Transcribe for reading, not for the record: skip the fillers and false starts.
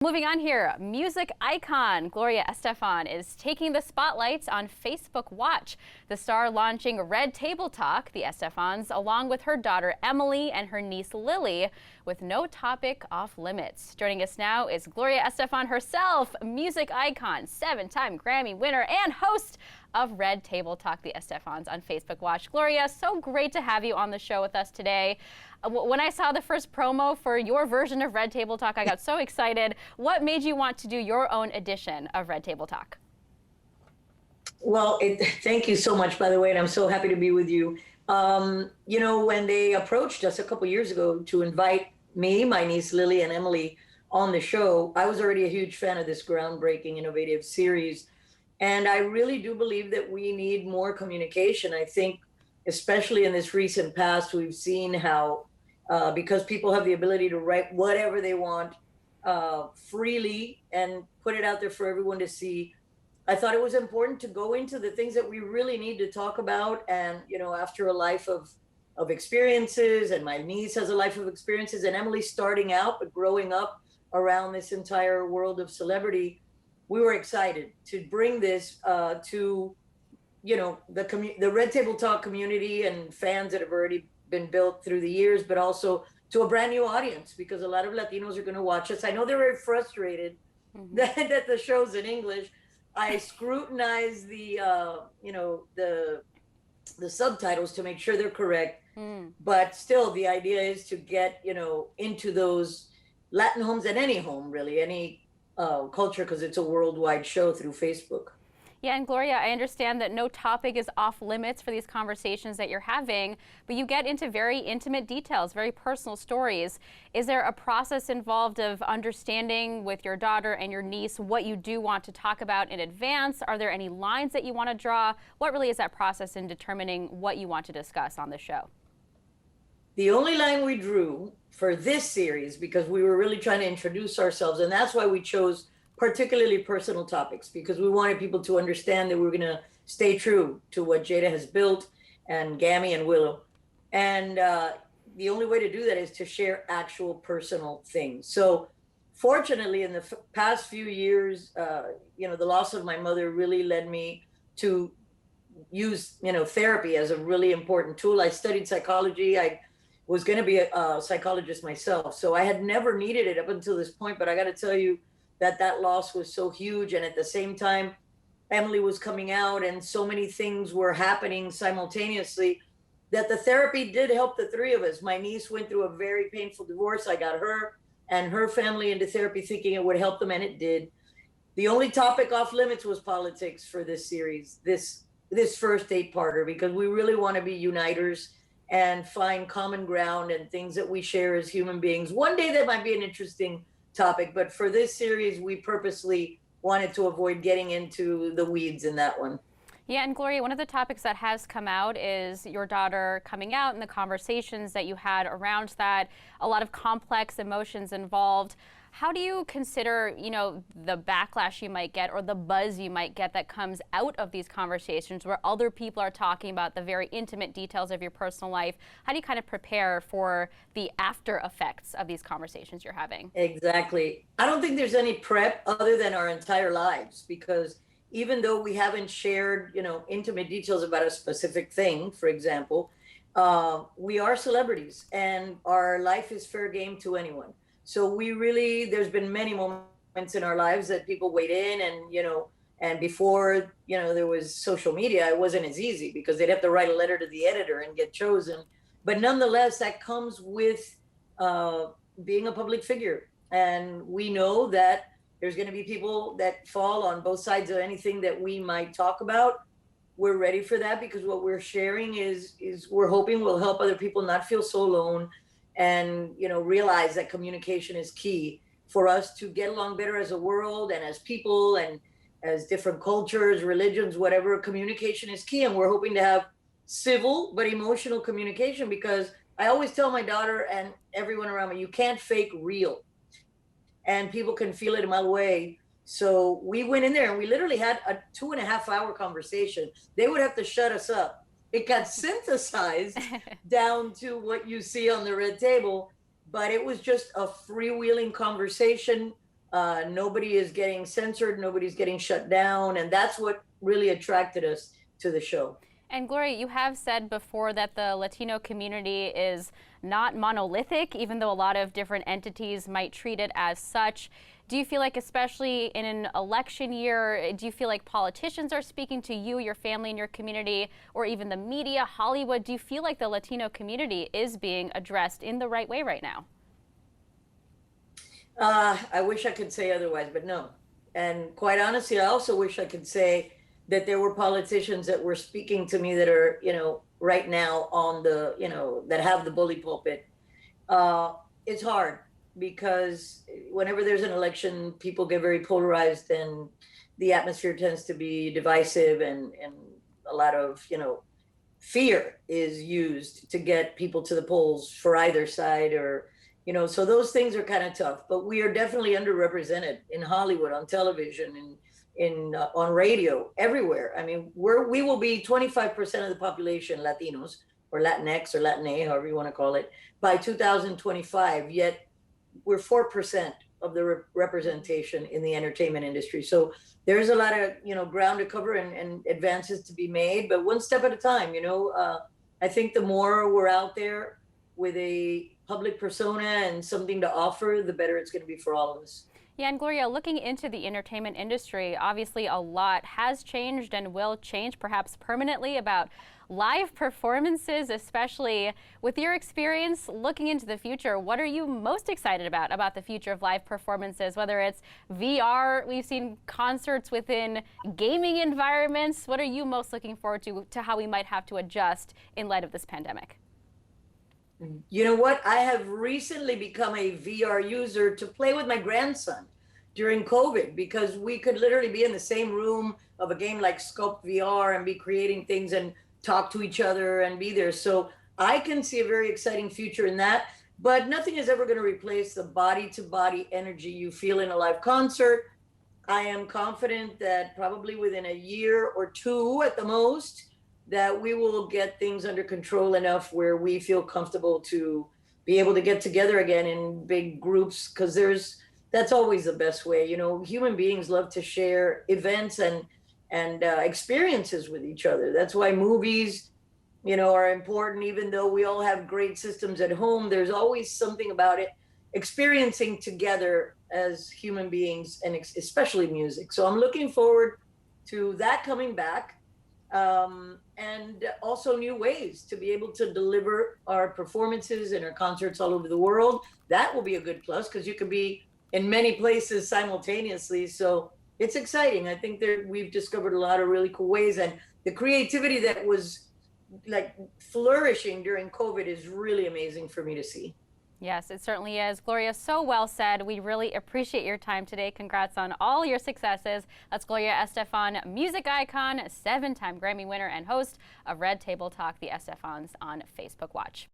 Moving on here, music icon Gloria Estefan is taking the spotlights on Facebook Watch. The star launching Red Table Talk, the Estefans, along with her daughter Emily and her niece Lily, with no topic off limits. Joining us now is Gloria Estefan herself, music icon, 7-time Grammy winner, and host of Red Table Talk, the Estefans on Facebook Watch. Gloria, so great to have you on the show with us today. When I saw the first promo for your version of Red Table Talk, I got so excited. What made you want to do your own edition of Red Table Talk? Well, thank you so much, by the way, and I'm so happy to be with you. You know, when they approached us a couple years ago to invite me, my niece Lily, and Emily on the show, I was already a huge fan of this groundbreaking, innovative series. And I really do believe that we need more communication. I think, especially in this recent past, we've seen how, because people have the ability to write whatever they want freely and put it out there for everyone to see, I thought it was important to go into the things that we really need to talk about. And, you know, after a life of experiences, and my niece has a life of experiences, and Emily starting out, but growing up around this entire world of celebrity, we were excited to bring this to, you know, the Red Table Talk community and fans that have already been built through the years, but also to a brand new audience, because a lot of Latinos are going to watch us. I know they're very frustrated that the show's in English. I scrutinize the, you know, the subtitles to make sure they're correct. But still, the idea is to get, you know, into those Latin homes, and any home, really, any culture, because it's a worldwide show through Facebook. Yeah, and Gloria, I understand that no topic is off limits for these conversations that you're having, but you get into very intimate details, very personal stories. Is there a process involved of understanding with your daughter and your niece what you do want to talk about in advance? Are there any lines that you want to draw? What really is that process in determining what you want to discuss on the show? The only line we drew for this series, because we were really trying to introduce ourselves, and that's why we chose particularly personal topics, because we wanted people to understand that we were going to stay true to what Jada has built, and Gammy and Willow. And the only way to do that is to share actual personal things. So fortunately, in the past few years, you know, the loss of my mother really led me to use, you know, therapy as a really important tool. I studied psychology. I was going to be a psychologist myself. So I had never needed it up until this point, but I got to tell you, that loss was so huge. And at the same time, Emily was coming out and so many things were happening simultaneously that the therapy did help the three of us. My niece went through a very painful divorce. I got her and her family into therapy thinking it would help them, and it did. The only topic off limits was politics for this series, this first 8-parter, because we really want to be uniters and find common ground and things that we share as human beings. One day that might be an interesting topic, but for this series, we purposely wanted to avoid getting into the weeds in that one. Yeah, and Gloria, one of the topics that has come out is your daughter coming out and the conversations that you had around that, a lot of complex emotions involved. How do you consider, you know, the backlash you might get or the buzz you might get that comes out of these conversations where other people are talking about the very intimate details of your personal life? How do you kind of prepare for the after effects of these conversations you're having? Exactly. I don't think there's any prep other than our entire lives, because even though we haven't shared, you know, intimate details about a specific thing, for example, we are celebrities and our life is fair game to anyone. So we really, there's been many moments in our lives that people weighed in, and, you know, and before, you know, there was social media, it wasn't as easy because they'd have to write a letter to the editor and get chosen. But nonetheless, that comes with being a public figure. And we know that there's going to be people that fall on both sides of anything that we might talk about. We're ready for that, because what we're sharing is we're hoping will help other people not feel so alone, and, you know, realize that communication is key for us to get along better as a world and as people and as different cultures, religions, whatever. Communication is key, and we're hoping to have civil but emotional communication, because I always tell my daughter and everyone around me, you can't fake real, and people can feel it a mile away. So we went in there and we literally had a 2.5-hour conversation. They would have to shut us up. It got synthesized down to what you see on the red table, but it was just a freewheeling conversation Nobody is getting censored, nobody's getting shut down, and that's what really attracted us to the show. And Gloria, you have said before that the Latino community is not monolithic, even though a lot of different entities might treat it as such. Do you feel like, especially in an election year, do you feel like politicians are speaking to you, your family, and your community, or even the media, Hollywood? Do you feel like the Latino community is being addressed in the right way right now? I wish I could say otherwise, but no. And quite honestly, I also wish I could say that there were politicians that were speaking to me that are, right now on the, that have the bully pulpit. It's hard because whenever there's an election, people get very polarized and the atmosphere tends to be divisive, and a lot of, fear is used to get people to the polls for either side, or so those things are kind of tough. But we are definitely underrepresented in Hollywood, on television, and on radio, everywhere. I mean, we will be 25% of the population Latinos, or Latinx, or Latina, however you want to call it, by 2025. Yet we're 4% of the representation in the entertainment industry. So there's a lot of ground to cover, and advances to be made, but one step at a time. I think the more we're out there with a public persona and something to offer, the better it's going to be for all of us. Yeah, and Gloria, looking into the entertainment industry, obviously a lot has changed and will change, perhaps permanently, about live performances, especially with your experience looking into the future. What are you most excited about the future of live performances, whether it's VR, we've seen concerts within gaming environments. What are you most looking forward to how we might have to adjust in light of this pandemic? You know what? I have recently become a VR user to play with my grandson during COVID, because we could literally be in the same room of a game like Sculpt VR and be creating things and talk to each other and be there. So I can see a very exciting future in that, but nothing is ever going to replace the body to body energy you feel in a live concert. I am confident that probably within a year or two at the most, that we will get things under control enough where we feel comfortable to be able to get together again in big groups, because that's always the best way. Human beings love to share events and experiences with each other. That's why movies, are important. Even though we all have great systems at home, there's always something about it, experiencing together as human beings, and especially music. So I'm looking forward to that coming back. And also new ways to be able to deliver our performances and our concerts all over the world. That will be a good plus, because you can be in many places simultaneously. So it's exciting. I think that we've discovered a lot of really cool ways, and the creativity that was like flourishing during COVID is really amazing for me to see. Yes, it certainly is. Gloria, so well said. We really appreciate your time today. Congrats on all your successes. That's Gloria Estefan, music icon, 7-time Grammy winner, and host of Red Table Talk, the Estefans on Facebook Watch.